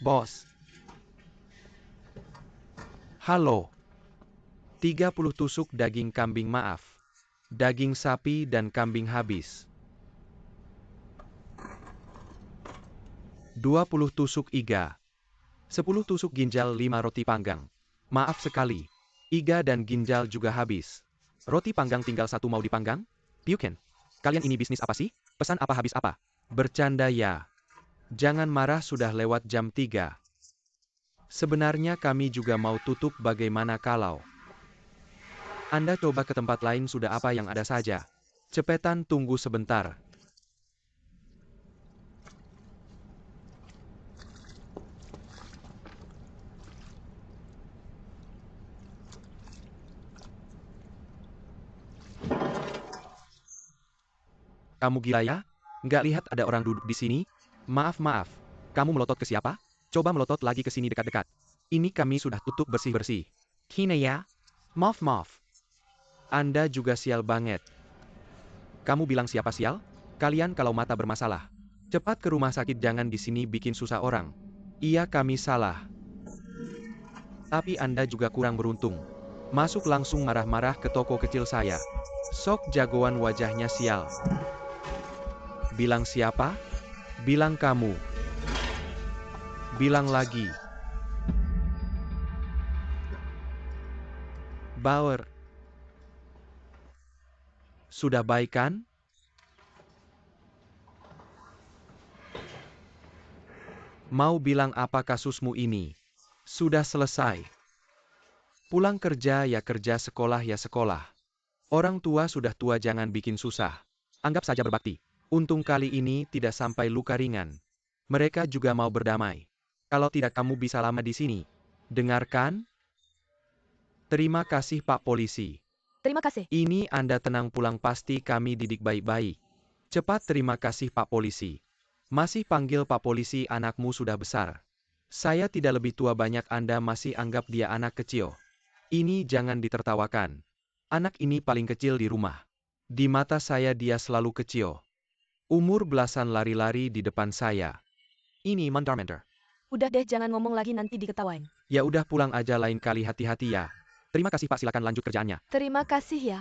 Bos. Halo. 30 tusuk daging kambing maaf. Daging sapi dan kambing habis. 20 tusuk iga. 10 tusuk ginjal 5 roti panggang. Maaf sekali. Iga dan ginjal juga habis. Roti panggang tinggal 1 mau dipanggang? Piuken. Kalian ini bisnis apa sih? Pesan apa habis apa? Bercanda ya. Jangan marah sudah lewat jam 3. Sebenarnya kami juga mau tutup bagaimana kalau Anda coba ke tempat lain sudah apa yang ada saja. Cepetan tunggu sebentar. Kamu gila ya? Nggak lihat ada orang duduk di sini? Maaf. Kamu melotot ke siapa? Coba melotot lagi ke sini dekat-dekat. Ini kami sudah tutup bersih-bersih. Kine ya? Maaf. Anda juga sial banget. Kamu bilang siapa sial? Kalian kalau mata bermasalah. Cepat ke rumah sakit jangan di sini bikin susah orang. Iya kami salah. Tapi Anda juga kurang beruntung. Masuk langsung marah-marah ke toko kecil saya. Sok jagoan wajahnya sial. Bilang siapa? Bilang kamu. Bilang lagi. Bauer. Sudah baik kan? Mau bilang apa kasusmu ini? Sudah selesai. Pulang kerja ya kerja, sekolah ya sekolah. Orang tua sudah tua jangan bikin susah. Anggap saja berbakti. Untung kali ini tidak sampai luka ringan. Mereka juga mau berdamai. Kalau tidak kamu bisa lama di sini. Dengarkan? Terima kasih Pak Polisi. Terima kasih. Ini Anda tenang pulang pasti kami didik baik-baik. Cepat terima kasih Pak Polisi. Masih panggil Pak Polisi, anakmu sudah besar. Saya tidak lebih tua banyak Anda masih anggap dia anak kecil. Ini jangan ditertawakan. Anak ini paling kecil di rumah. Di mata saya dia selalu kecil. Umur belasan lari-lari di depan saya. Ini mentor. Udah deh jangan ngomong lagi nanti diketawain. Ya udah pulang aja lain kali hati-hati ya. Terima kasih Pak, silakan lanjut kerjaannya. Terima kasih ya.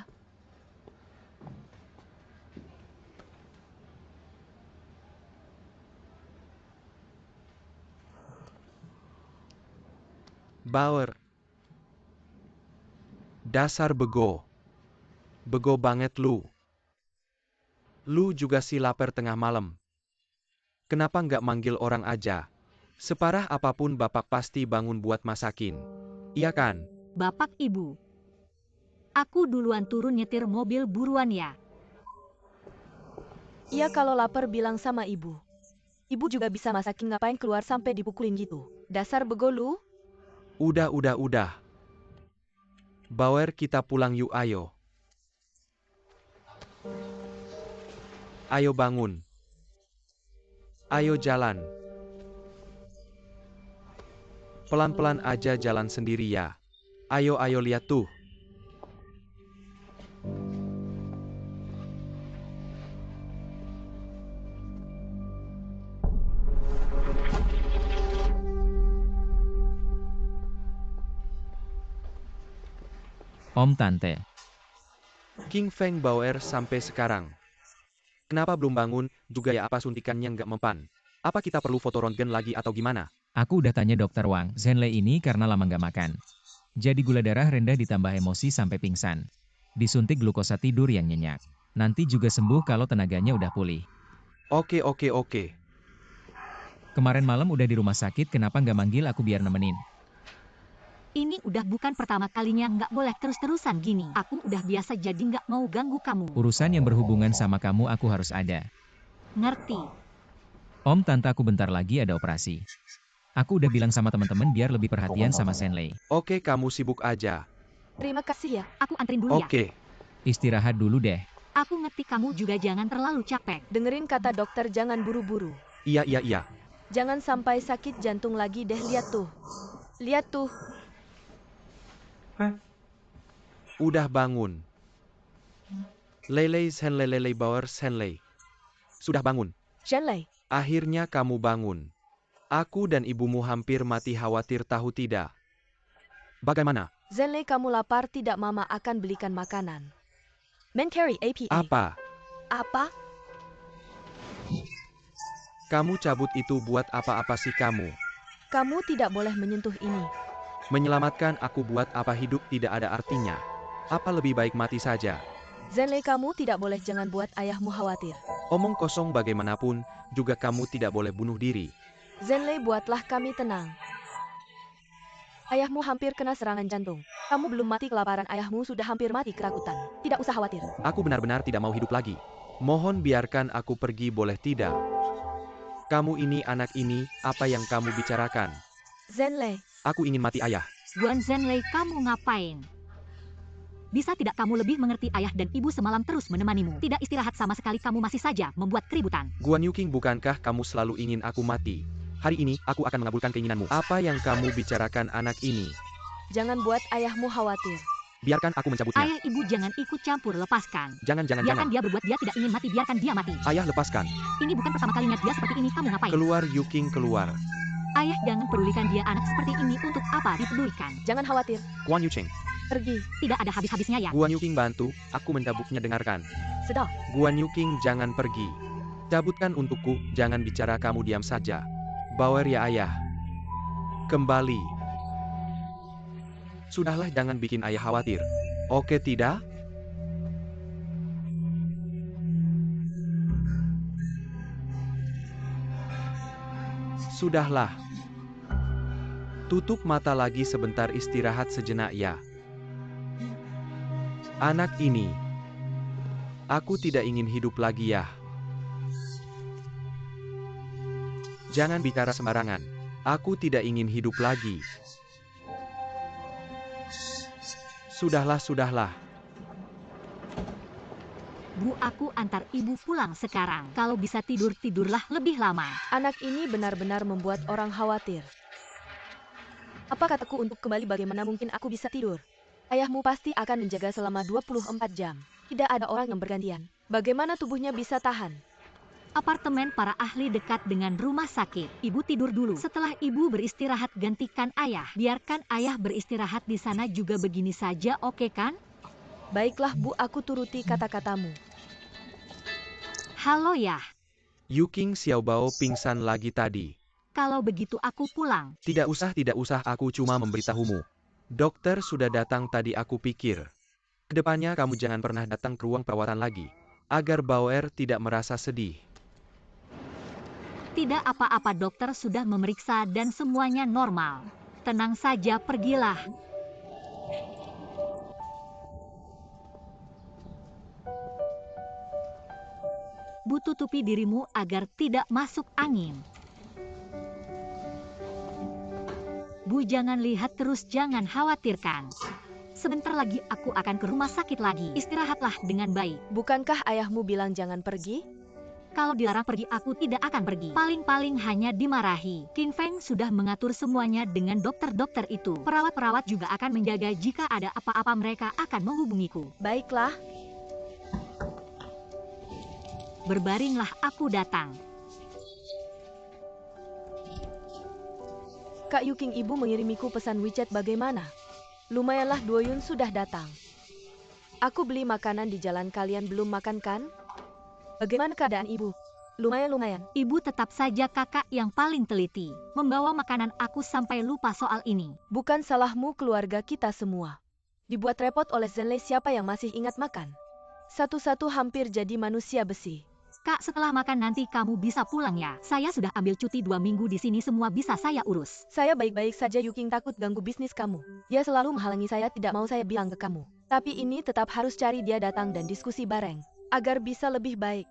Bauer. Dasar bego. Bego banget lu. Lu juga si lapar tengah malam. Kenapa nggak manggil orang aja? Separah apapun bapak pasti bangun buat masakin. Iya kan? Bapak Ibu. Aku duluan turun nyetir mobil buruan ya. Iya kalau lapar bilang sama ibu. Ibu juga bisa masakin, ngapain keluar sampai dipukulin gitu. Dasar bego lu. Udah. Bauer kita pulang yuk ayo. Ayo bangun. Ayo jalan. Pelan-pelan aja jalan sendiri ya. Ayo lihat tuh. Om Tante. King Feng Bauer sampai sekarang. Kenapa belum bangun? Juga ya apa suntikannya nggak mempan? Apa kita perlu foto röntgen lagi atau gimana? Aku udah tanya dokter Wang, Zenlei ini karena lama nggak makan. Jadi gula darah rendah ditambah emosi sampai pingsan. Disuntik glukosa tidur yang nyenyak. Nanti juga sembuh kalau tenaganya udah pulih. Oke. Kemarin malam udah di rumah sakit, kenapa nggak manggil aku biar nemenin? Ini udah bukan pertama kalinya, nggak boleh terus-terusan gini. Aku udah biasa jadi nggak mau ganggu kamu. Urusan yang berhubungan sama kamu aku harus ada. Ngerti? Om Tante, aku bentar lagi ada operasi. Aku udah bilang sama teman-teman biar lebih perhatian sama Zenlei. Oke, kamu sibuk aja. Terima kasih ya. Aku anterin dulu ya. Oke. Istirahat dulu deh. Aku ngerti kamu juga jangan terlalu capek. Dengerin kata dokter, jangan buru-buru. Iya. Jangan sampai sakit jantung lagi deh, lihat tuh. Lihat tuh. Udah bangun. Zenlei Bauer Zenlei. Sudah bangun. Zenlei. Akhirnya kamu bangun. Aku dan ibumu hampir mati khawatir tahu tidak. Bagaimana? Zenlei, kamu lapar tidak? Mama akan belikan makanan. Mencari APA. Apa? Apa? Kamu cabut itu buat apa-apa sih kamu? Kamu tidak boleh menyentuh ini. Menyelamatkan aku buat apa? Hidup tidak ada artinya. Apa lebih baik mati saja? Zenlei, kamu tidak boleh, jangan buat ayahmu khawatir. Omong kosong bagaimanapun, juga kamu tidak boleh bunuh diri. Zenlei, buatlah kami tenang. Ayahmu hampir kena serangan jantung. Kamu belum mati kelaparan, ayahmu sudah hampir mati ketakutan. Tidak usah khawatir. Aku benar-benar tidak mau hidup lagi. Mohon biarkan aku pergi, boleh tidak? Kamu ini, anak ini, apa yang kamu bicarakan? Zenlei, Aku ingin mati, ayah. Guan Zenlei, kamu ngapain? Bisa tidak kamu lebih mengerti ayah dan ibu semalam terus menemanimu? Tidak istirahat sama sekali, kamu masih saja membuat keributan. Guan Yuking, bukankah kamu selalu ingin aku mati? Hari ini, aku akan mengabulkan keinginanmu. Apa yang kamu bicarakan, anak ini? jangan buat ayahmu khawatir. Biarkan aku mencabutnya. Ayah ibu jangan ikut campur, lepaskan. Jangan. Biarkan dia berbuat, dia tidak ingin mati, biarkan dia mati. Ayah, lepaskan. Ini bukan pertama kalinya dia seperti ini, kamu ngapain? Keluar, Yuking, keluar. Ayah jangan pedulikan dia, anak seperti ini untuk apa dipedulikan? Jangan khawatir. Guan Yucheng. Pergi. Tidak ada habis-habisnya ya. Guan Yuking, bantu. Aku mencabutnya, dengarkan. Sudah. Guan Yuking, jangan pergi. Cabutkan untukku, jangan bicara, kamu diam saja. Bauer ya ayah. Kembali. Sudahlah, jangan bikin ayah khawatir. Oke tidak? Sudahlah. Tutup mata lagi sebentar, istirahat sejenak ya. Anak ini. Aku tidak ingin hidup lagi ya. Jangan bicara sembarangan. Aku tidak ingin hidup lagi. Sudahlah. Bu, aku antar ibu pulang sekarang. Kalau bisa tidur, tidurlah lebih lama. Anak ini benar-benar membuat orang khawatir. Apa kataku untuk kembali? Bagaimana mungkin aku bisa tidur? Ayahmu pasti akan menjaga selama 24 jam. Tidak ada orang yang bergantian. Bagaimana tubuhnya bisa tahan? Apartemen para ahli dekat dengan rumah sakit. Ibu tidur dulu. Setelah ibu beristirahat, gantikan ayah. Biarkan ayah beristirahat di sana juga, begini saja, oke kan? Baiklah Bu, aku turuti kata-katamu. Halo ya. Yuking Xiaobao pingsan lagi tadi. Kalau begitu aku pulang. Tidak usah, aku cuma memberitahumu. Dokter sudah datang tadi, aku pikir. Kedepannya kamu jangan pernah datang ke ruang perawatan lagi. Agar Bauer tidak merasa sedih. Tidak apa-apa, dokter sudah memeriksa dan semuanya normal. Tenang saja, pergilah. Bu, tutupi dirimu agar tidak masuk angin. Bu, jangan lihat terus, jangan khawatirkan. Sebentar lagi aku akan ke rumah sakit lagi. Istirahatlah dengan baik. Bukankah ayahmu bilang jangan pergi? Kalau dilarang pergi, aku tidak akan pergi. Paling-paling hanya dimarahi. King Feng sudah mengatur semuanya dengan dokter-dokter itu. Perawat-perawat juga akan menjaga, jika ada apa-apa mereka akan menghubungiku. Baiklah. Berbaringlah, aku datang. Kak Yuking, ibu mengirimiku pesan WeChat, bagaimana? Lumayanlah, Duoyun sudah datang. Aku beli makanan di jalan, kalian belum makan kan? Bagaimana keadaan ibu? Lumayan. Ibu tetap saja kakak yang paling teliti. Membawa makanan, aku sampai lupa soal ini. Bukan salahmu, keluarga kita semua. Dibuat repot oleh Zenlei, siapa yang masih ingat makan? Satu-satu hampir jadi manusia besi. Kak, setelah makan nanti kamu bisa pulang ya. Saya sudah ambil cuti 2 minggu di sini, semua bisa saya urus. Saya baik-baik saja, Yuking takut ganggu bisnis kamu. Dia selalu menghalangi saya, tidak mau saya bilang ke kamu. Tapi ini tetap harus cari dia datang dan diskusi bareng. Agar bisa lebih baik.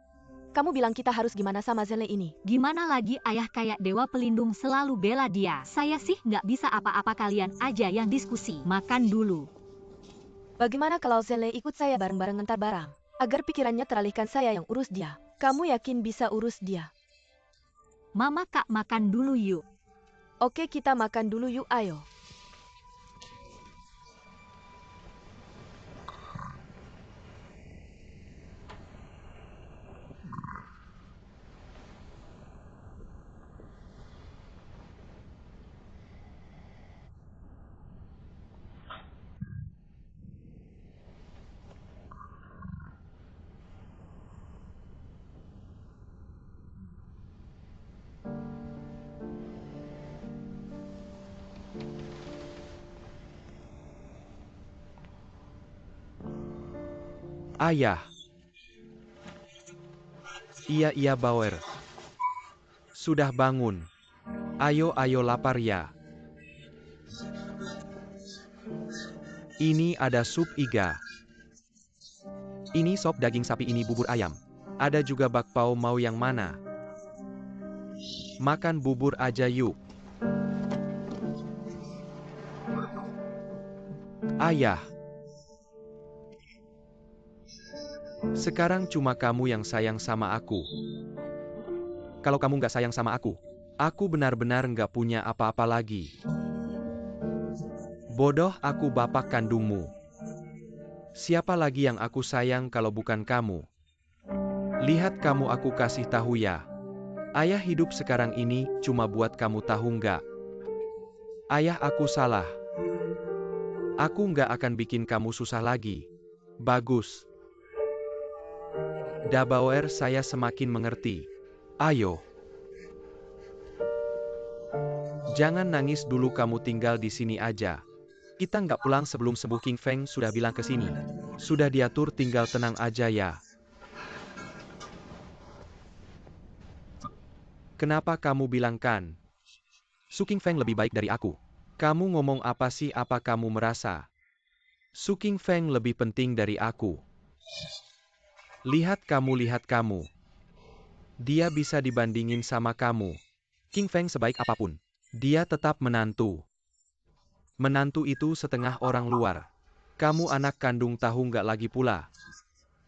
Kamu bilang kita harus gimana sama Zenlei ini? Gimana lagi, ayah kayak dewa pelindung selalu bela dia. Saya sih nggak bisa apa-apa, kalian aja yang diskusi. Makan dulu. Bagaimana kalau Zenlei ikut saya bareng-bareng ngantar barang? Agar pikirannya teralihkan, saya yang urus dia. Kamu yakin bisa urus dia? Mama, Kak, makan dulu yuk. Oke, kita makan dulu yuk, ayo. Ayah. Iya Bauer. Sudah bangun. Ayo lapar ya. Ini ada sup iga. Ini sop daging sapi, ini bubur ayam. Ada juga bakpao, mau yang mana? Makan bubur aja yuk. Ayah. Sekarang cuma kamu yang sayang sama aku. Kalau kamu nggak sayang sama aku benar-benar nggak punya apa-apa lagi. Bodoh, aku bapak kandungmu. Siapa lagi yang aku sayang kalau bukan kamu? Lihat kamu, aku kasih tahu ya. Ayah hidup sekarang ini cuma buat kamu, tahu nggak? Ayah, aku salah. Aku nggak akan bikin kamu susah lagi. Bagus. Da Bauer, saya semakin mengerti. Ayo. Jangan nangis dulu, kamu tinggal di sini aja. Kita nggak pulang sebelum sembuh. King Feng sudah bilang ke sini. Sudah diatur, tinggal tenang aja ya. Kenapa kamu bilang kan? Su King Feng lebih baik dari aku. Kamu ngomong apa sih? Apa kamu merasa Su King Feng lebih penting dari aku? Lihat kamu. Dia bisa dibandingin sama kamu. King Feng sebaik apapun, dia tetap menantu. Menantu itu setengah orang luar. Kamu anak kandung, tahu nggak? Lagi pula,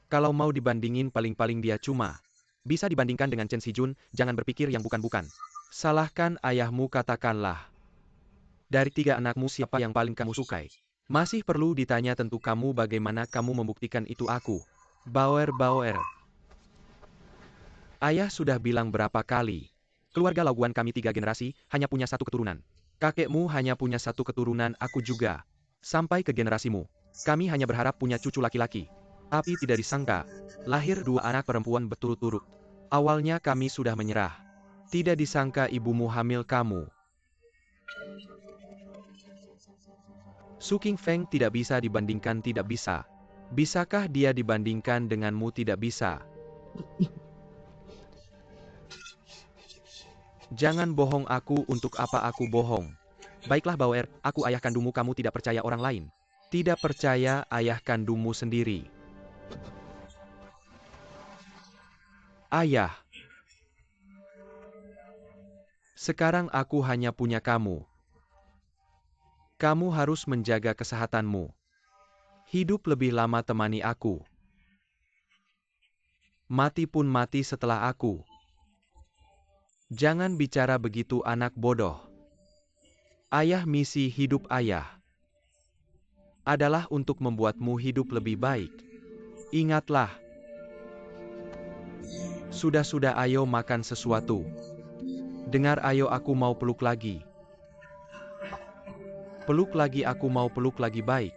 kalau mau dibandingin, paling-paling dia cuma bisa dibandingkan dengan Chen Shijun. Jangan berpikir yang bukan-bukan. Salahkan ayahmu, katakanlah. Dari 3 anakmu, siapa yang paling kamu sukai? Masih perlu ditanya? Tentu kamu. Bagaimana kamu membuktikan itu? Aku. Bauer. Ayah sudah bilang berapa kali? Keluarga Lauguan kami 3 generasi, hanya punya 1 keturunan. Kakekmu hanya punya 1 keturunan, aku juga. Sampai ke generasimu. Kami hanya berharap punya cucu laki-laki. Tapi tidak disangka, lahir 2 anak perempuan berturut-turut. Awalnya kami sudah menyerah. Tidak disangka ibumu hamil kamu. Su King Feng tidak bisa dibandingkan, tidak bisa. Bisakah dia dibandingkan denganmu? Tidak bisa. Jangan bohong aku. Untuk apa aku bohong? Baiklah Bauer, aku ayah kandungmu. Kamu tidak percaya orang lain. Tidak percaya ayah kandungmu sendiri. Ayah. Sekarang aku hanya punya kamu. Kamu harus menjaga kesehatanmu. Hidup lebih lama, temani aku. Mati pun mati setelah aku. Jangan bicara begitu, anak bodoh. Ayah, misi hidup ayah adalah untuk membuatmu hidup lebih baik. Ingatlah. Sudah, ayo makan sesuatu. Dengar, ayo, aku mau peluk lagi. Peluk lagi, aku mau peluk lagi. Baik.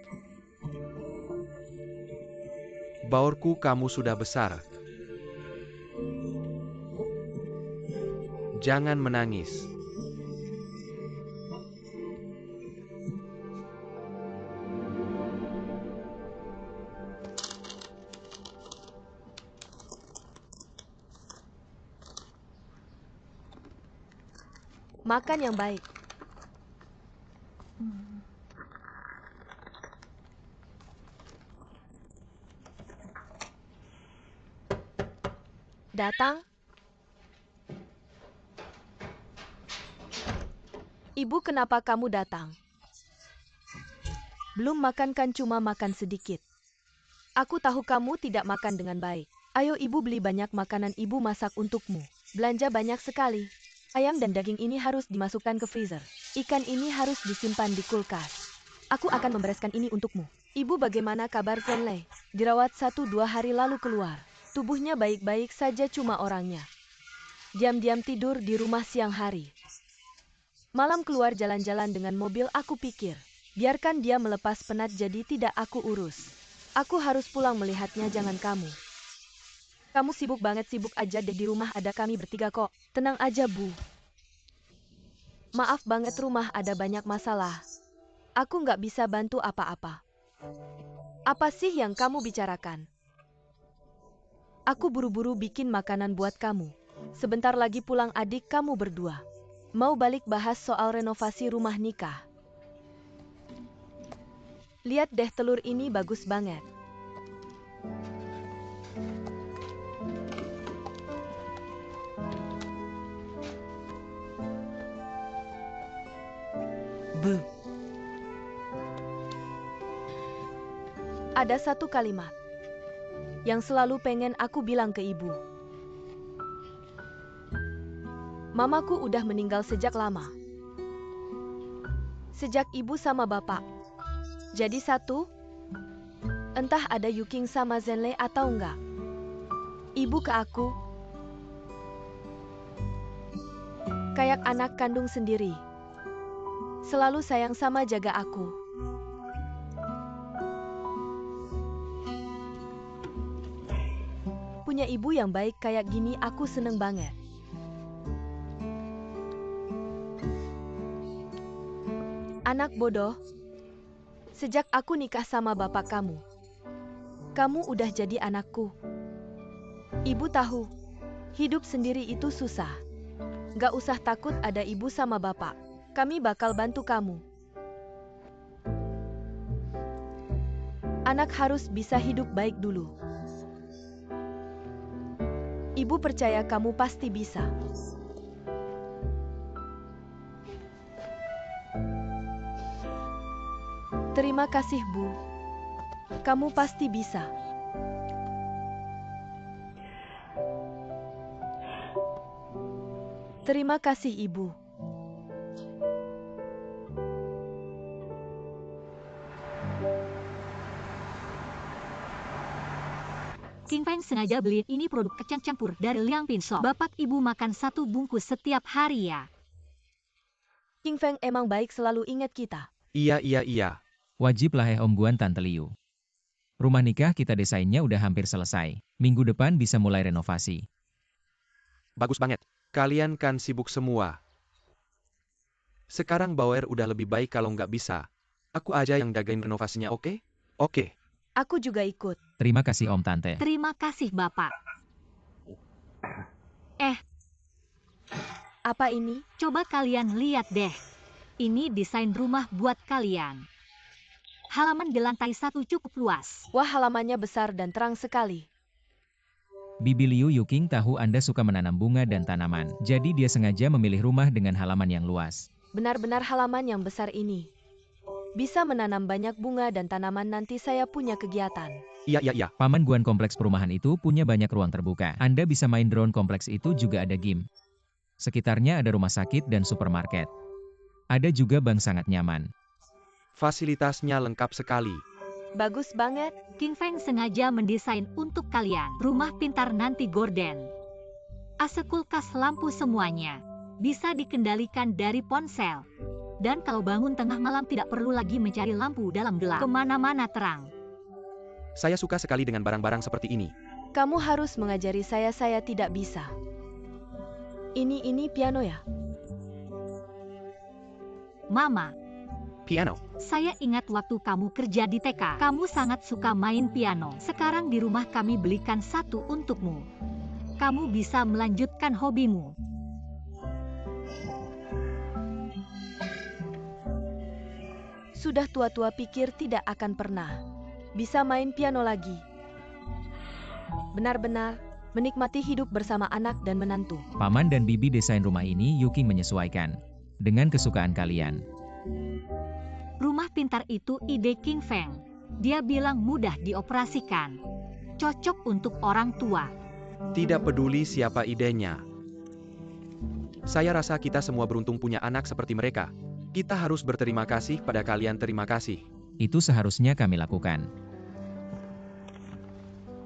Baurku, kamu sudah besar. Jangan menangis. Makan yang baik. Datang. Ibu, kenapa kamu datang? Belum makan kan? Cuma makan sedikit. Aku tahu kamu tidak makan dengan baik. Ayo ibu beli banyak makanan, ibu masak untukmu. Belanja banyak sekali. Ayam dan daging ini harus dimasukkan ke freezer. Ikan ini harus disimpan di kulkas. Aku akan membereskan ini untukmu. Ibu, bagaimana kabar Zenlei? Dirawat 1-2 hari lalu keluar. Tubuhnya baik-baik saja, cuma orangnya diam-diam tidur di rumah siang hari. Malam keluar jalan-jalan dengan mobil. Aku pikir, biarkan dia melepas penat, jadi tidak aku urus. Aku harus pulang melihatnya. Jangan kamu. Kamu sibuk banget, sibuk aja deh. Di rumah ada kami bertiga kok. Tenang aja, Bu. Maaf banget, rumah ada banyak masalah. Aku nggak bisa bantu apa-apa. Apa sih yang kamu bicarakan? Aku buru-buru bikin makanan buat kamu. Sebentar lagi pulang adik kamu berdua. Mau balik bahas soal renovasi rumah nikah. Lihat deh telur ini bagus banget. Beuh. Ada satu kalimat yang selalu pengen aku bilang ke ibu. Mamaku udah meninggal sejak lama. Sejak ibu sama bapak jadi satu, entah ada Yuking sama Zenlei atau enggak. Ibu ke aku kayak anak kandung sendiri. Selalu sayang sama jaga aku. Punya ibu yang baik kayak gini aku seneng banget. Anak bodoh. Sejak aku nikah sama bapak kamu udah jadi anakku. Ibu tahu, hidup sendiri itu susah. Gak usah takut ada ibu sama bapak. Kami bakal bantu kamu. Anak harus bisa hidup baik dulu. Ibu percaya kamu pasti bisa. Terima kasih, Bu. Kamu pasti bisa. Terima kasih, Ibu. King Feng sengaja beli ini produk kacang campur dari Liang Pin Shop. Bapak ibu makan 1 bungkus setiap hari ya. King Feng emang baik selalu ingat kita. Iya. Wajib lah Om Guan Tante Liu. Rumah nikah kita desainnya udah hampir selesai. Minggu depan bisa mulai renovasi. Bagus banget. Kalian kan sibuk semua. Sekarang Bauer udah lebih baik kalau nggak bisa. Aku aja yang jagain renovasinya, oke? Oke. Aku juga ikut. Terima kasih Om Tante. Terima kasih Bapak. Apa ini? Coba kalian lihat deh. Ini desain rumah buat kalian. Halaman di lantai 1 cukup luas. Wah, halamannya besar dan terang sekali. Bibi Liu Yuking tahu Anda suka menanam bunga dan tanaman. Jadi dia sengaja memilih rumah dengan halaman yang luas. Benar-benar halaman yang besar ini. Bisa menanam banyak bunga dan tanaman nanti saya punya kegiatan. Iya. Paman Guan kompleks perumahan itu punya banyak ruang terbuka. Anda bisa main drone kompleks itu juga ada game. Sekitarnya ada rumah sakit dan supermarket. Ada juga bank sangat nyaman. Fasilitasnya lengkap sekali. Bagus banget. King Feng sengaja mendesain untuk kalian. Rumah pintar nanti gorden. AC kulkas lampu semuanya. Bisa dikendalikan dari ponsel. Dan kalau bangun tengah malam tidak perlu lagi mencari lampu dalam gelap. Kemana-mana terang. Saya suka sekali dengan barang-barang seperti ini. Kamu harus mengajari saya tidak bisa. Ini piano ya? Mama, Piano. saya ingat waktu kamu kerja di TK. Kamu sangat suka main piano. Sekarang di rumah kami belikan 1 untukmu. Kamu bisa melanjutkan hobimu. Sudah tua-tua pikir tidak akan pernah bisa main piano lagi. Benar-benar menikmati hidup bersama anak dan menantu. Paman dan Bibi desain rumah ini Yuking menyesuaikan dengan kesukaan kalian. Rumah pintar itu ide King Feng. Dia bilang mudah dioperasikan. Cocok untuk orang tua. Tidak peduli siapa idenya. Saya rasa kita semua beruntung punya anak seperti mereka. Kita harus berterima kasih pada kalian. Terima kasih. Itu seharusnya kami lakukan.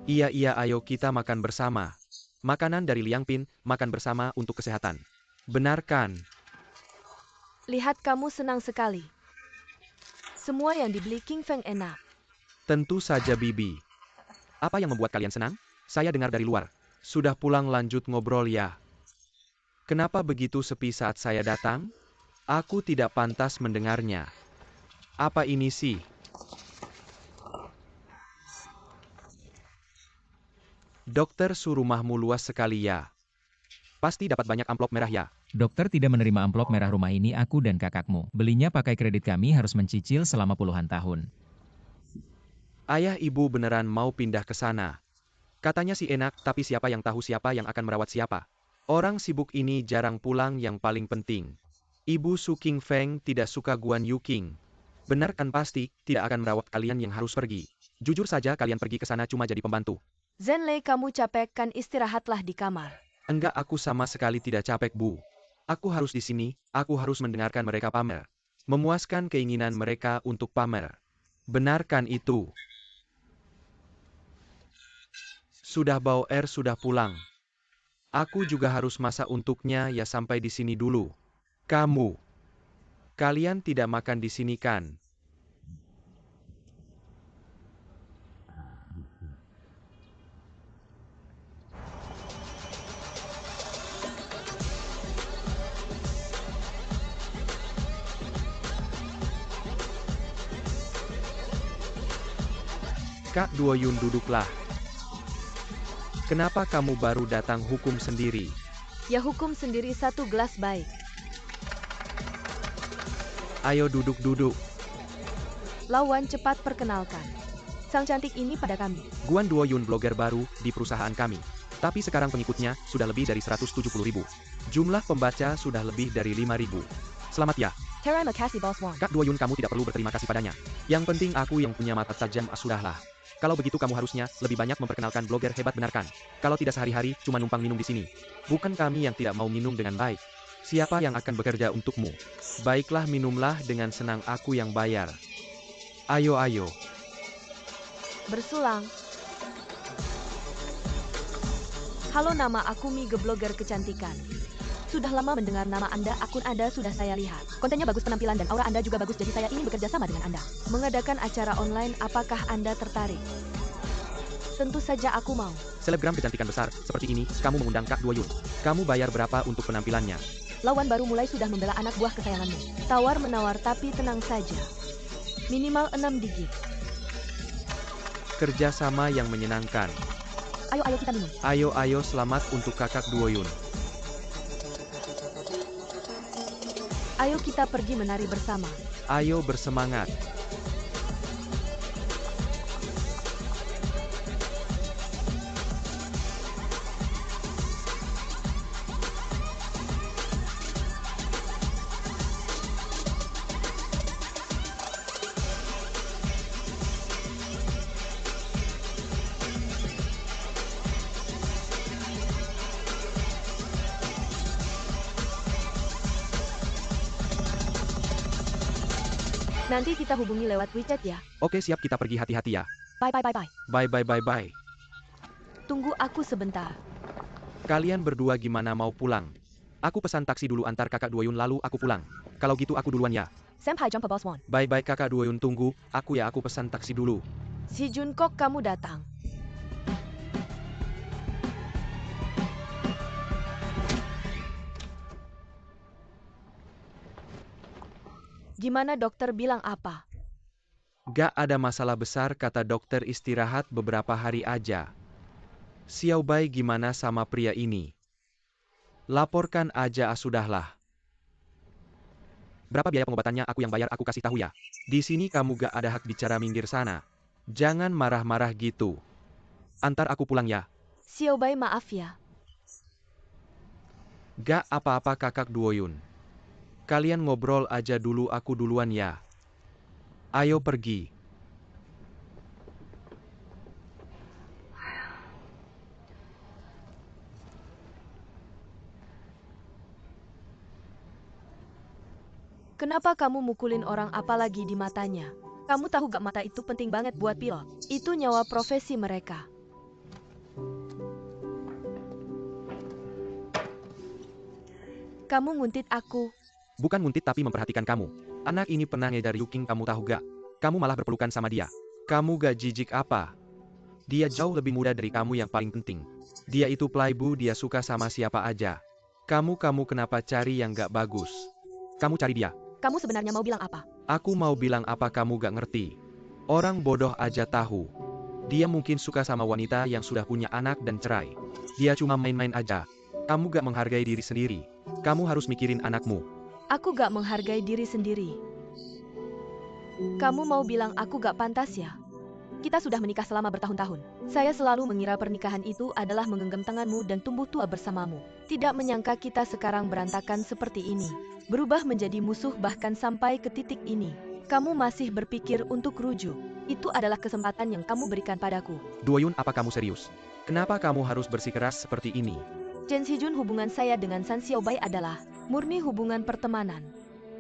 Iya, ayo kita makan bersama. Makanan dari Liang Pin, makan bersama untuk kesehatan. Benar kan? Lihat kamu senang sekali. Semua yang dibeli King Feng enak. Tentu saja Bibi. Apa yang membuat kalian senang? Saya dengar dari luar. Sudah pulang lanjut ngobrol ya. Kenapa begitu sepi saat saya datang? Aku tidak pantas mendengarnya. Apa ini sih? Dokter suruh rumahmu luas sekali ya. Pasti dapat banyak amplop merah ya. Dokter tidak menerima amplop merah rumah ini aku dan kakakmu. Belinya pakai kredit kami harus mencicil selama puluhan tahun. Ayah ibu beneran mau pindah ke sana. Katanya sih enak, tapi siapa yang tahu siapa yang akan merawat siapa. Orang sibuk ini jarang pulang yang paling penting. Ibu Su King Feng tidak suka Guan Yu King. Benar kan pasti, tidak akan merawat kalian yang harus pergi. Jujur saja kalian pergi ke sana cuma jadi pembantu. Zenlei, kamu capek kan, istirahatlah di kamar. Enggak, aku sama sekali tidak capek, Bu. Aku harus di sini, aku harus mendengarkan mereka pamer. Memuaskan keinginan mereka untuk pamer. Benarkan itu. Sudah Bauer sudah pulang. Aku juga harus masak untuknya ya, sampai di sini dulu. Kalian tidak makan di sini kan? Kak Duoyun, duduklah. Kenapa kamu baru datang hukum sendiri? Ya hukum sendiri, satu gelas baik. Ayo duduk-duduk. Lawan, cepat perkenalkan. Sang cantik ini pada kami. Guan Duoyun, blogger baru di perusahaan kami. Tapi sekarang pengikutnya sudah lebih dari 170.000. Jumlah pembaca sudah lebih dari 5.000. Selamat ya. Terima kasih, Bos Wong. Kak Duoyun, kamu tidak perlu berterima kasih padanya. Yang penting aku yang punya mata tajam, sudahlah. Kalau begitu kamu harusnya lebih banyak memperkenalkan blogger hebat, benar kan? Kalau tidak sehari-hari cuma numpang minum di sini. Bukan kami yang tidak mau minum dengan baik. Siapa yang akan bekerja untukmu? Baiklah, minumlah dengan senang, aku yang bayar. Ayo. Bersulang. Halo, nama aku Mige, blogger kecantikan. Sudah lama mendengar nama Anda, akun Anda sudah saya lihat. Kontennya bagus, penampilan dan aura Anda juga bagus, jadi saya ingin bekerja sama dengan Anda. Mengadakan acara online, apakah Anda tertarik? Tentu saja aku mau. Selebgram kecantikan besar, seperti ini, kamu mengundang Kak Duoyun. Kamu bayar berapa untuk penampilannya? Lawan baru mulai sudah membela anak buah kesayanganmu. Tawar-menawar, tapi tenang saja. Minimal 6 digit. Kerja sama yang menyenangkan. Ayo kita minum. Ayo, selamat untuk Kakak Duoyun. Ayo kita pergi menari bersama. Ayo bersemangat. Nanti kita hubungi lewat WeChat ya. Oke, siap, kita pergi, hati-hati ya. Bye. Bye. Tunggu aku sebentar. Kalian berdua gimana, mau pulang? Aku pesan taksi dulu antar Kakak Duoyun lalu aku pulang. Kalau gitu aku duluan ya. Senpai jumpa, Bos Won. Bye Kakak Duoyun, tunggu, aku pesan taksi dulu. Si Junkok, kamu datang. Gimana, dokter bilang apa? Gak ada masalah besar, kata dokter, istirahat beberapa hari aja. Xiao Bai gimana sama pria ini? Laporkan aja, sudahlah. Berapa biaya pengobatannya, aku yang bayar, aku kasih tahu ya. Di sini kamu gak ada hak bicara, minggir sana. Jangan marah-marah gitu. Antar aku pulang ya. Xiao Bai, maaf ya. Gak apa-apa Kakak Duoyun. Kalian ngobrol aja dulu, aku duluan ya. Ayo pergi. Kenapa kamu mukulin orang, apalagi di matanya? Kamu tahu gak, mata itu penting banget buat pilot. Itu nyawa profesi mereka. Kamu nguntit aku. Bukan nguntit, tapi memperhatikan kamu. Anak ini pernah ngedar Yuking, kamu tahu gak? Kamu malah berpelukan sama dia. Kamu gak jijik apa? Dia jauh lebih muda dari kamu, yang paling penting. Dia itu playboy, dia suka sama siapa aja. Kamu kenapa cari yang gak bagus? Kamu cari dia. Kamu sebenarnya mau bilang apa? Aku mau bilang apa, kamu gak ngerti. Orang bodoh aja tahu. Dia mungkin suka sama wanita yang sudah punya anak dan cerai. Dia cuma main-main aja. Kamu gak menghargai diri sendiri. Kamu harus mikirin anakmu. Aku gak menghargai diri sendiri. Kamu mau bilang aku gak pantas ya? Kita sudah menikah selama bertahun-tahun. Saya selalu mengira pernikahan itu adalah menggenggam tanganmu dan tumbuh tua bersamamu. Tidak menyangka kita sekarang berantakan seperti ini. Berubah menjadi musuh bahkan sampai ke titik ini. Kamu masih berpikir untuk rujuk. Itu adalah kesempatan yang kamu berikan padaku. Doyun, apa kamu serius? Kenapa kamu harus bersikeras seperti ini? Chen Sijun, hubungan saya dengan San Xiaobai adalah murni hubungan pertemanan.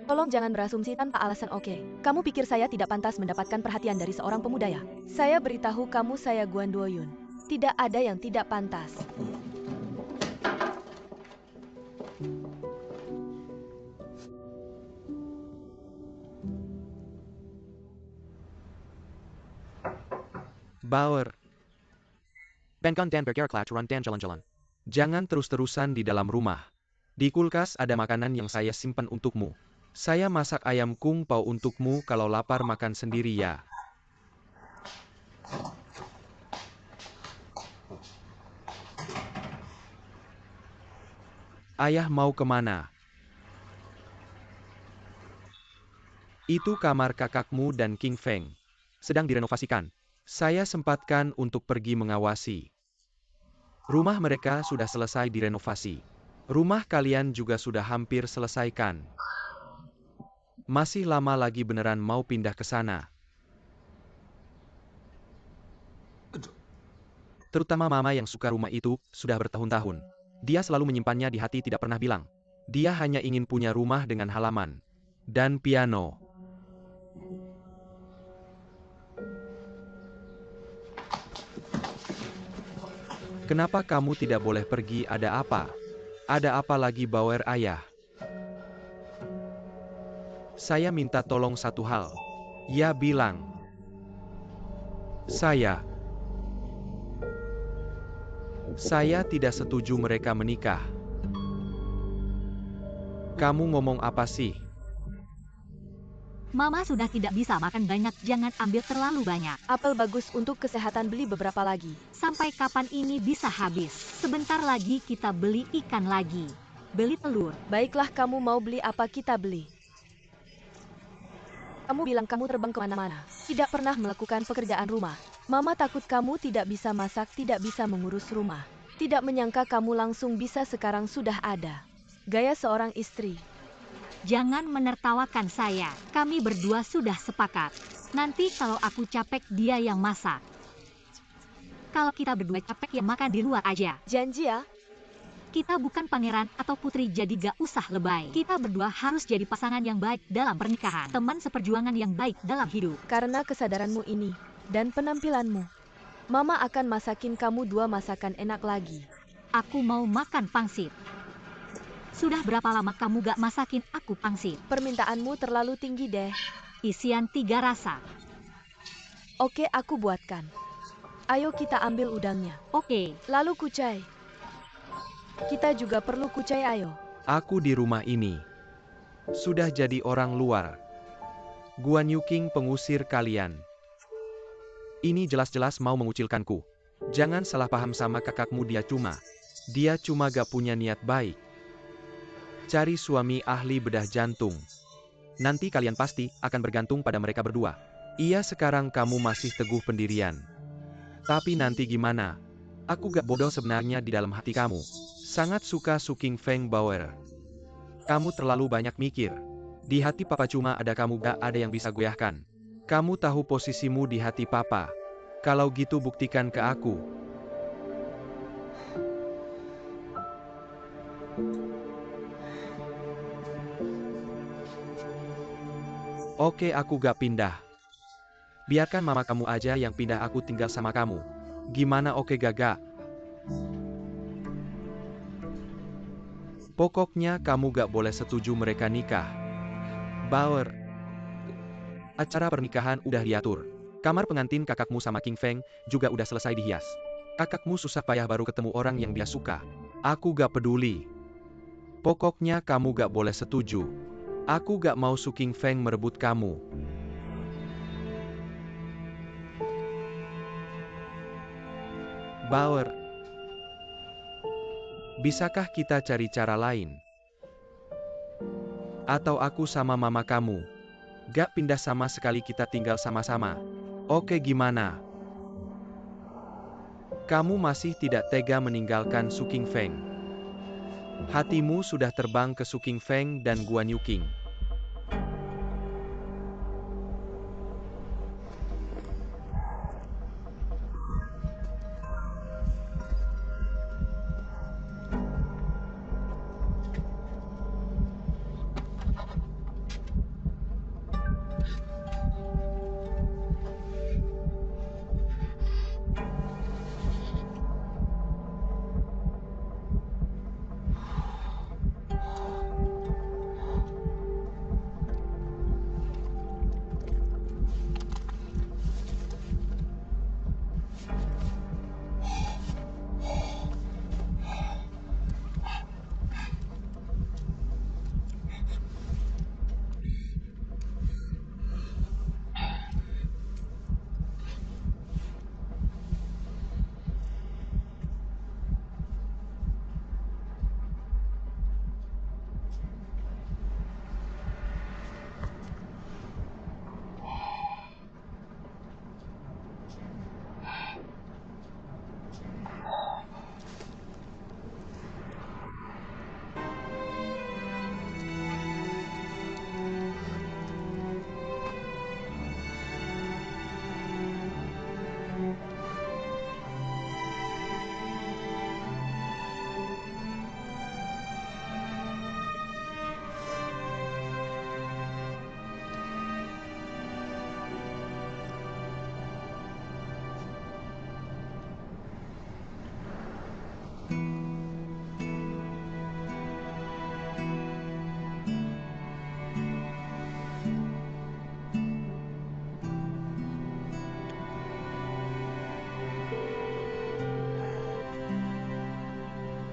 Tolong jangan berasumsi tanpa alasan, oke? Kamu pikir saya tidak pantas mendapatkan perhatian dari seorang pemuda ya? Saya beritahu kamu, saya Guan Doyun. Tidak ada yang tidak pantas. Bauer. Bangkon dan berkerklacuran dan jalan-jalan. Jangan terus-terusan di dalam rumah. Di kulkas ada makanan yang saya simpan untukmu. Saya masak ayam kung pao untukmu, kalau lapar makan sendiri ya. Ayah mau kemana? Itu kamar kakakmu dan King Feng. Sedang direnovasikan. Saya sempatkan untuk pergi mengawasi. Rumah mereka sudah selesai direnovasi. Rumah kalian juga sudah hampir selesaikan. Masih lama lagi beneran mau pindah ke sana. Terutama mama yang suka rumah itu, sudah bertahun-tahun. Dia selalu menyimpannya di hati, tidak pernah bilang. Dia hanya ingin punya rumah dengan halaman. Dan piano. Kenapa kamu tidak boleh pergi? Ada apa? Ada apa lagi, Bauer ayah? Saya minta tolong satu hal. Ya, bilang. Saya tidak setuju mereka menikah. Kamu ngomong apa sih? Mama sudah tidak bisa makan banyak, jangan ambil terlalu banyak. Apel bagus untuk kesehatan, beli beberapa lagi. Sampai kapan ini bisa habis? Sebentar lagi kita beli ikan lagi. Beli telur. Baiklah, kamu mau beli apa kita beli. Kamu bilang kamu terbang kemana-mana. Tidak pernah melakukan pekerjaan rumah. Mama takut kamu tidak bisa masak, tidak bisa mengurus rumah. Tidak menyangka kamu langsung bisa, sekarang sudah ada. Gaya seorang istri. Jangan menertawakan saya. Kami berdua sudah sepakat. Nanti kalau aku capek, dia yang masak. Kalau kita berdua capek, ya makan di luar aja. Janji ya? Kita bukan pangeran atau putri, jadi gak usah lebay. Kita berdua harus jadi pasangan yang baik dalam pernikahan. Teman seperjuangan yang baik dalam hidup. Karena kesadaranmu ini dan penampilanmu, Mama akan masakin kamu 2 masakan enak lagi. Aku mau makan pangsit. Sudah berapa lama kamu gak masakin aku pangsit? Permintaanmu terlalu tinggi deh. Isian 3 rasa. Oke, aku buatkan. Ayo kita ambil udangnya. Oke. Lalu kucai. Kita juga perlu kucai, ayo. Aku di rumah ini sudah jadi orang luar. Guan Yuking pengusir kalian. Ini jelas-jelas mau mengucilkanku. Jangan salah paham sama kakakmu, dia cuma gak punya niat baik. Cari suami ahli bedah jantung. Nanti kalian pasti akan bergantung pada mereka berdua. Iya, sekarang kamu masih teguh pendirian. Tapi nanti gimana? Aku gak bodoh sebenarnya di dalam hati kamu. Sangat suka King Feng Bauer. Kamu terlalu banyak mikir. Di hati papa cuma ada kamu, gak ada yang bisa goyahkan. Kamu tahu posisimu di hati papa. Kalau gitu buktikan ke aku. Oke, aku gak pindah. Biarkan mama kamu aja yang pindah, aku tinggal sama kamu. Gimana, oke Gaga? Pokoknya kamu gak boleh setuju mereka nikah. Bauer. Acara pernikahan udah diatur. Kamar pengantin kakakmu sama King Feng juga udah selesai dihias. Kakakmu susah payah baru ketemu orang yang dia suka. Aku gak peduli. Pokoknya kamu gak boleh setuju. Aku gak mau King Feng merebut kamu. Bauer, bisakah kita cari cara lain? Atau aku sama mama kamu gak pindah sama sekali, kita tinggal sama-sama. Oke, gimana? Kamu masih tidak tega meninggalkan Su Qingfeng. Hatimu sudah terbang ke Su Qingfeng dan Guan Yuqing.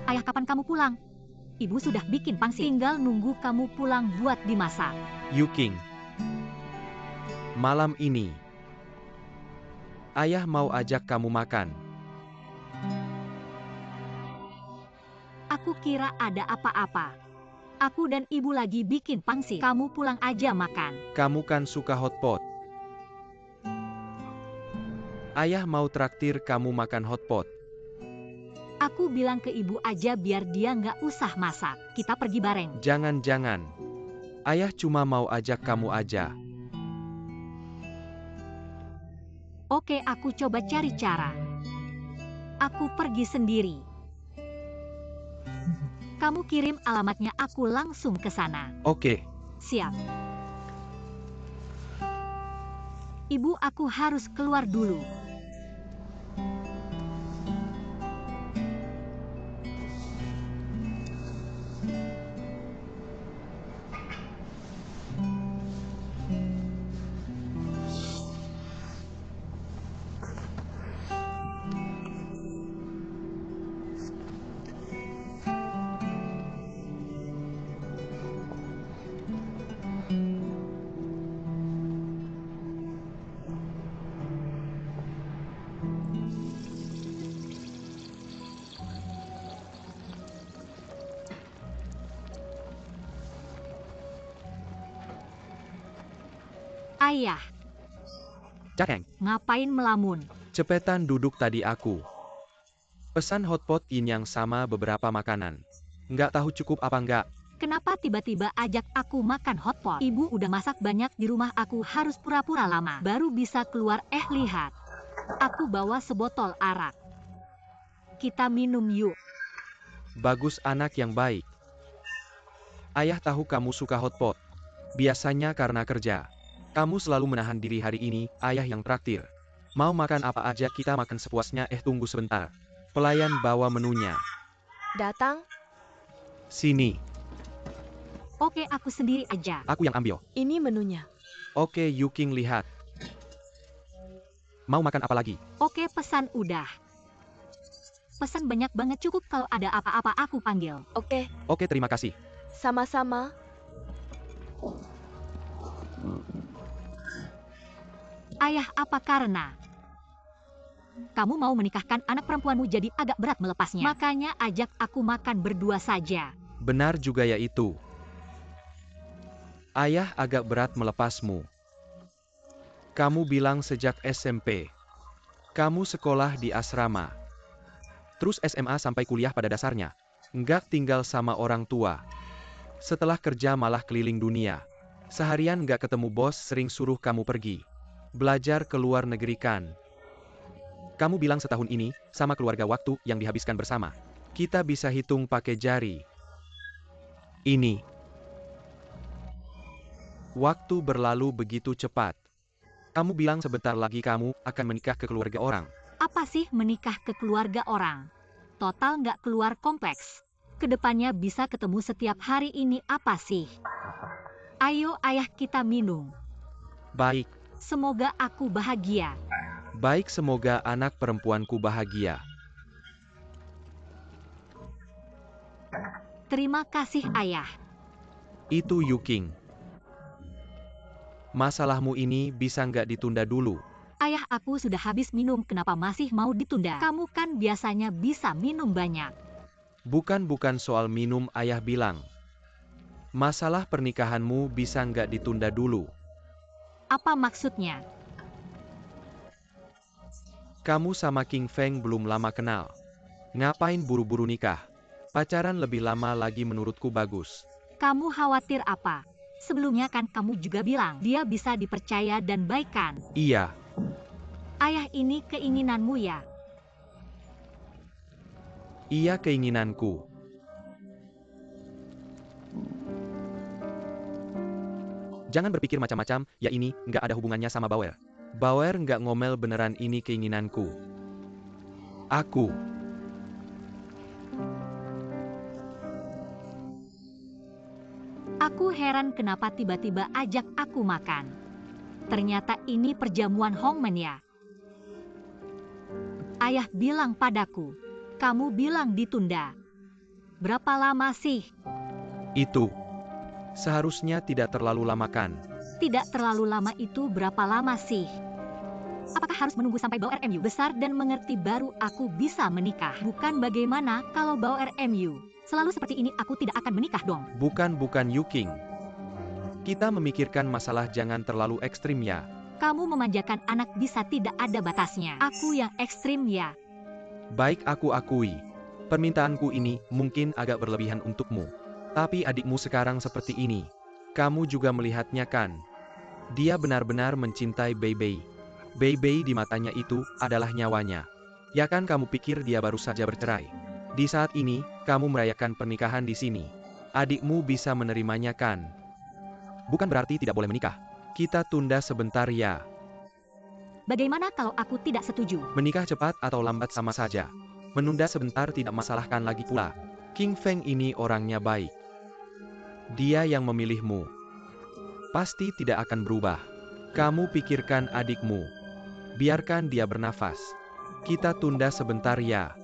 Ayah, kapan kamu pulang? Ibu sudah bikin pangsit, tinggal nunggu kamu pulang buat dimasak. Yuqing, malam ini ayah mau ajak kamu makan. Aku kira ada apa-apa. Aku dan ibu lagi bikin pangsit. Kamu pulang aja makan. Kamu kan suka hotpot. Ayah mau traktir kamu makan hotpot. Aku bilang ke ibu aja biar dia nggak usah masak. Kita pergi bareng. Jangan-jangan. Ayah cuma mau ajak kamu aja. Oke, aku coba cari cara. Aku pergi sendiri. Kamu kirim alamatnya, aku langsung ke sana. Oke. Siap. Ibu, aku harus keluar dulu. Ayah, Cakeng, ngapain melamun? cepetan duduk, tadi aku pesan hotpot in yang sama beberapa makanan. Nggak tahu cukup apa nggak. Kenapa tiba-tiba ajak aku makan hotpot? Ibu udah masak banyak di rumah, aku harus pura-pura lama. Baru bisa keluar, lihat. Aku bawa sebotol arak. Kita minum yuk. Bagus, anak yang baik. Ayah tahu kamu suka hotpot. Biasanya karena kerja. Kamu selalu menahan diri, hari ini ayah yang traktir. Mau makan apa aja kita makan sepuasnya. Tunggu sebentar. Pelayan bawa menunya. Datang, Sini, Oke, aku sendiri aja. aku yang ambil. ini menunya. Oke, Yuqing, lihat. Mau makan apa lagi? Oke, pesan udah. Pesan banyak banget, cukup kalau ada apa-apa aku panggil. Oke, Oke, terima kasih. sama-sama. Ayah, apa karena? Kamu mau menikahkan anak perempuanmu jadi agak berat melepasnya. Makanya ajak aku makan berdua saja. Benar juga ya itu. Ayah agak berat melepasmu. Kamu bilang sejak SMP. Kamu sekolah di asrama. Terus SMA sampai kuliah pada dasarnya. Nggak tinggal sama orang tua. Setelah kerja malah keliling dunia. Seharian nggak ketemu bos, sering suruh kamu pergi. Belajar ke luar negeri kan. Kamu bilang setahun ini, sama keluarga waktu yang dihabiskan bersama. Kita bisa hitung pakai jari. Ini. Waktu berlalu begitu cepat. Kamu bilang sebentar lagi kamu akan menikah ke keluarga orang. Apa sih menikah ke keluarga orang? Total nggak keluar kompleks. Kedepannya bisa ketemu setiap hari ini apa sih? Ayo ayah kita minum. Baik. Semoga aku bahagia. Baik, semoga anak perempuanku bahagia. Terima kasih ayah. Itu Yuking. Masalahmu ini bisa nggak ditunda dulu? Ayah, aku sudah habis minum, kenapa masih mau ditunda? Kamu kan biasanya bisa minum banyak. Bukan soal minum, ayah bilang. Masalah pernikahanmu bisa nggak ditunda dulu? Apa maksudnya? Kamu sama King Feng belum lama kenal. Ngapain buru-buru nikah? Pacaran lebih lama lagi menurutku bagus. Kamu khawatir apa? Sebelumnya kan kamu juga bilang dia bisa dipercaya dan baik kan? Iya. Ayah, ini keinginanmu ya? Iya, keinginanku. Jangan berpikir macam-macam, ya ini nggak ada hubungannya sama Bauer. Bauer nggak ngomel, beneran ini keinginanku. Aku. Aku heran kenapa tiba-tiba ajak aku makan. Ternyata ini perjamuan Hongmen ya. Ayah bilang padaku, kamu bilang ditunda. Berapa lama sih? Itu. Seharusnya tidak terlalu lama kan? Tidak terlalu lama itu berapa lama sih? Apakah harus menunggu sampai Bauer MU besar dan mengerti baru aku bisa menikah? Bukan bagaimana kalau Bauer MU selalu seperti ini, aku tidak akan menikah dong. Bukan Yuking. Kita memikirkan masalah jangan terlalu ekstrim ya. Kamu memanjakan anak bisa tidak ada batasnya. Aku yang ekstrim ya. Baik, aku akui. Permintaanku ini mungkin agak berlebihan untukmu. Tapi adikmu sekarang seperti ini. Kamu juga melihatnya kan? Dia benar-benar mencintai Beibei. Beibei di matanya itu adalah nyawanya. Ya kan, kamu pikir dia baru saja bercerai? Di saat ini, kamu merayakan pernikahan di sini. Adikmu bisa menerimanya kan? Bukan berarti tidak boleh menikah. Kita tunda sebentar ya. Bagaimana kalau aku tidak setuju? Menikah cepat atau lambat sama saja. Menunda sebentar tidak masalahkan lagi pula. King Feng ini orangnya baik. Dia yang memilihmu. Pasti tidak akan berubah. Kamu pikirkan adikmu. Biarkan dia bernafas. Kita tunda sebentar ya.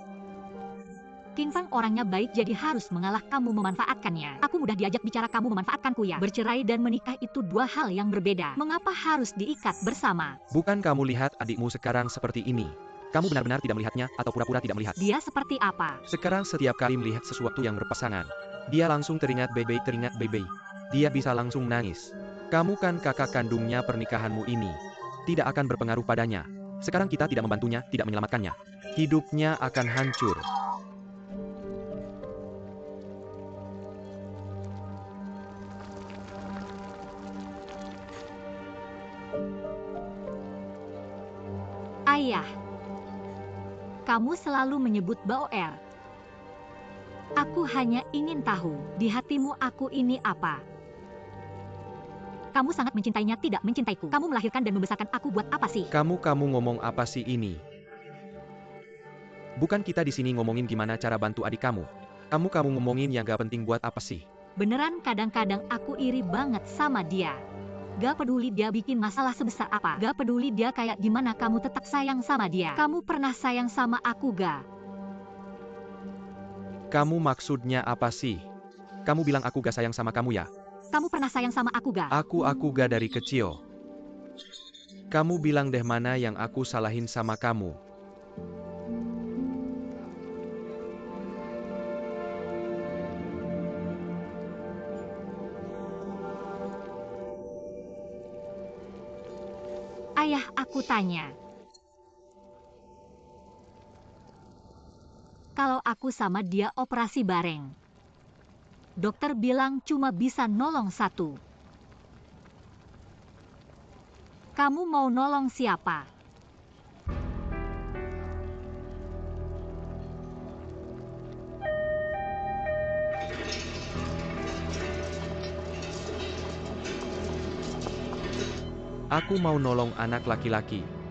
King Feng orangnya baik, jadi harus mengalah kamu memanfaatkannya. Aku mudah diajak bicara, kamu memanfaatkanku ya. Bercerai dan menikah itu dua hal yang berbeda. Mengapa harus diikat bersama? Bukan kamu lihat adikmu sekarang seperti ini. Kamu benar-benar tidak melihatnya atau pura-pura tidak melihat. Dia seperti apa? Sekarang setiap kali melihat sesuatu yang berpasangan, dia langsung teringat Beibei. Dia bisa langsung nangis. Kamu kan kakak kandungnya, pernikahanmu ini tidak akan berpengaruh padanya. Sekarang kita tidak membantunya, tidak menyelamatkannya. Hidupnya akan hancur. Ayah, kamu selalu menyebut Bauer. Aku hanya ingin tahu, di hatimu aku ini apa? Kamu sangat mencintainya, tidak mencintaiku. Kamu melahirkan dan membesarkan aku buat apa sih? Kamu ngomong apa sih ini? Bukan kita di sini ngomongin gimana cara bantu adik kamu. Kamu ngomongin yang gak penting buat apa sih? Beneran kadang-kadang aku iri banget sama dia. Gak peduli dia bikin masalah sebesar apa. Gak peduli dia kayak gimana, kamu tetap sayang sama dia. Kamu pernah sayang sama aku gak? Kamu maksudnya apa sih? Kamu bilang aku gak sayang sama kamu ya? Kamu pernah sayang sama aku gak? Aku gak dari kecil. Kamu bilang deh mana yang aku salahin sama kamu. Ayah aku tanya. Kalau aku sama dia operasi bareng. Dokter bilang cuma bisa nolong satu. Kamu mau nolong siapa? Aku mau nolong anak laki-laki.